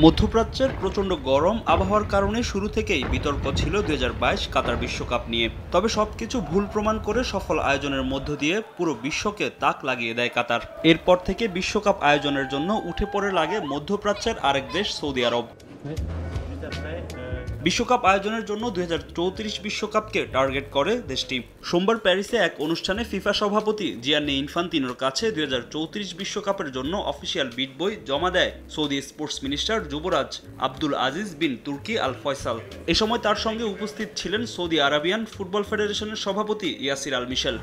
মধ্যপ্রাচ্যের প্রচণ্ড গরম আবহাওয়ার কারণে শুরু থেকেই বিতর্ক ছিল 2022 কাতার বিশ্বকাপ নিয়ে। তবে সবকিছু ভুল প্রমাণ করে সফল আয়োজনের মধ্য দিয়ে পুরো বিশ্বকে তাক লাগিয়ে দেয় কাতার। এরপর থেকে বিশ্বকাপ আয়োজনের জন্য উঠে পড়ে লাগে মধ্যপ্রাচ্যের আরেক দেশ সৌদি আরব। বিশ্বকাপ আয়োজনের জন্য 2034 বিশ্বকাপকে টার্গেট করে দেশটি। সোমবার প্যারিসে এক অনুষ্ঠানে ফিফা সভাপতি জিয়ান্নি ইনফান্তিনোর কাছে 2034 বিশ্বকাপের জন্য অফিসিয়াল বিড বই জমা দেয় সৌদি স্পোর্টস মিনিস্টার যুবরাজ আব্দুল আজিজ বিন তুর্কি আল ফয়সাল। এ সময় তার সঙ্গে উপস্থিত ছিলেন সৌদি আরাবিয়ান ফুটবল ফেডারেশনের সভাপতি ইয়াসির আল মিশেল।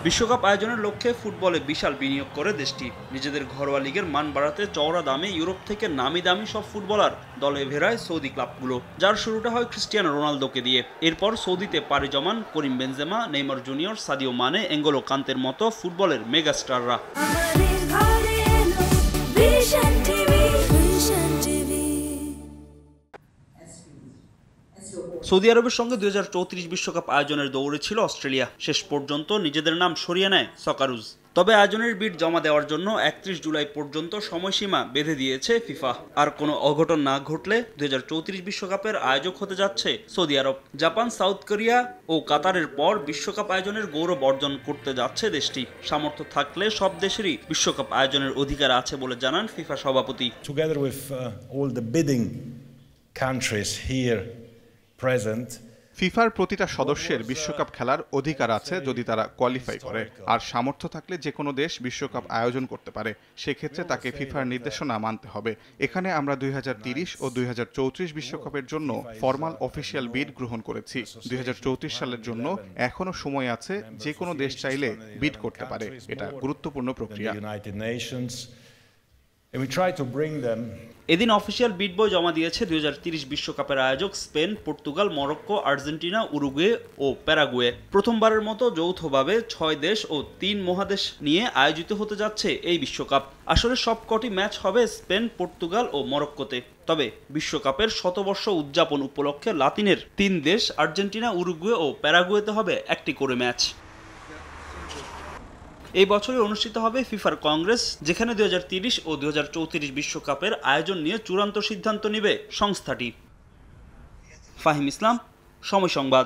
বিশ্বকাপ আয়োজনের লক্ষ্যে ফুটবলে বিশাল বিনিয়োগ করে দেশটি। নিজেদের ঘরোয়া লিগের মান বাড়াতে চওড়া দামে ইউরোপ থেকে নামি দামি সব ফুটবলার দলে ভেড়ায় সৌদি ক্লাবগুলো, যার শুরুটা হয় ক্রিস্টিয়ানো রোনালদোকে দিয়ে। এরপর সৌদিতে পাড়ি জমান Karim Benzema, Neymar Junior, Sadio Mane, এঙ্গোলো কান্তের মতো ফুটবলের মেগাস্টাররা। সৌদি আরবের সঙ্গে 2034 বিশ্বকাপ আয়োজনের দৌড়ে ছিল অস্ট্রেলিয়া। শেষ পর্যন্ত নিজেদের নাম সরিয়ে নেয় সকারুজ। তবে আয়োজনের বিড জমা দেওয়ার জন্য 31 জুলাই পর্যন্ত সময়সীমা বেঁধে দিয়েছে ফিফা। আর কোনো অঘটন না ঘটলে 2034 বিশ্বকাপের আয়োজক হতে যাচ্ছে সৌদি আরব। জাপান, সাউথ কোরিয়া ও কাতারের পর বিশ্বকাপ আয়োজনের গৌরব অর্জন করতে যাচ্ছে দেশটি। সামর্থ্য থাকলে সব দেশেরই বিশ্বকাপ আয়োজনের অধিকার আছে বলে জানান ফিফা সভাপতি। Together with all the bidding countries here present, ফিফার প্রতিটা সদস্যের বিশ্বকাপ খেলার অধিকার আছে যদি তারা কোয়ালিফাই করে। আর সামর্থ্য থাকলে যে কোনো দেশ বিশ্বকাপ আয়োজন করতে পারে। সেক্ষেত্রে তাকে ফিফার নির্দেশনা মানতে হবে। এখানে আমরা 2030 ও 2034 বিশ্বকাপের জন্য ফরমাল অফিসিয়াল বিড গ্রহণ করেছি। 2034 সালের জন্য এখনো সময় আছে, যে কোনো দেশ চাইলে বিড করতে পারে। এটা গুরুত্বপূর্ণ প্রক্রিয়া। এদিন অফিসিয়াল বিড বই জমা দিয়েছে 2030 বিশ্বকাপের আয়োজক Spain, Portugal, Morocco, Argentina, Uruguay ও প্যারাগুয়ে। প্রথমবারের মতো যৌথভাবে 6 দেশ ও 3 মহাদেশ নিয়ে আয়োজিত হতে যাচ্ছে এই বিশ্বকাপ। আসলে সবকটি ম্যাচ হবে স্পেন, পর্তুগাল ও মরক্কোতে। তবে বিশ্বকাপের শতবর্ষ উদযাপন উপলক্ষে লাতিনের 3 দেশ আর্জেন্টিনা, উরুগুয়ে ও প্যারাগুয়েতে হবে একটি করে ম্যাচ। এই বছরই অনুষ্ঠিত হবে ফিফার কংগ্রেস, যেখানে 2030 ও 2034 বিশ্বকাপের আয়োজন নিয়ে চূড়ান্ত সিদ্ধান্ত নেবে সংস্থাটি। ফাহিম ইসলাম, সময় সংবাদ।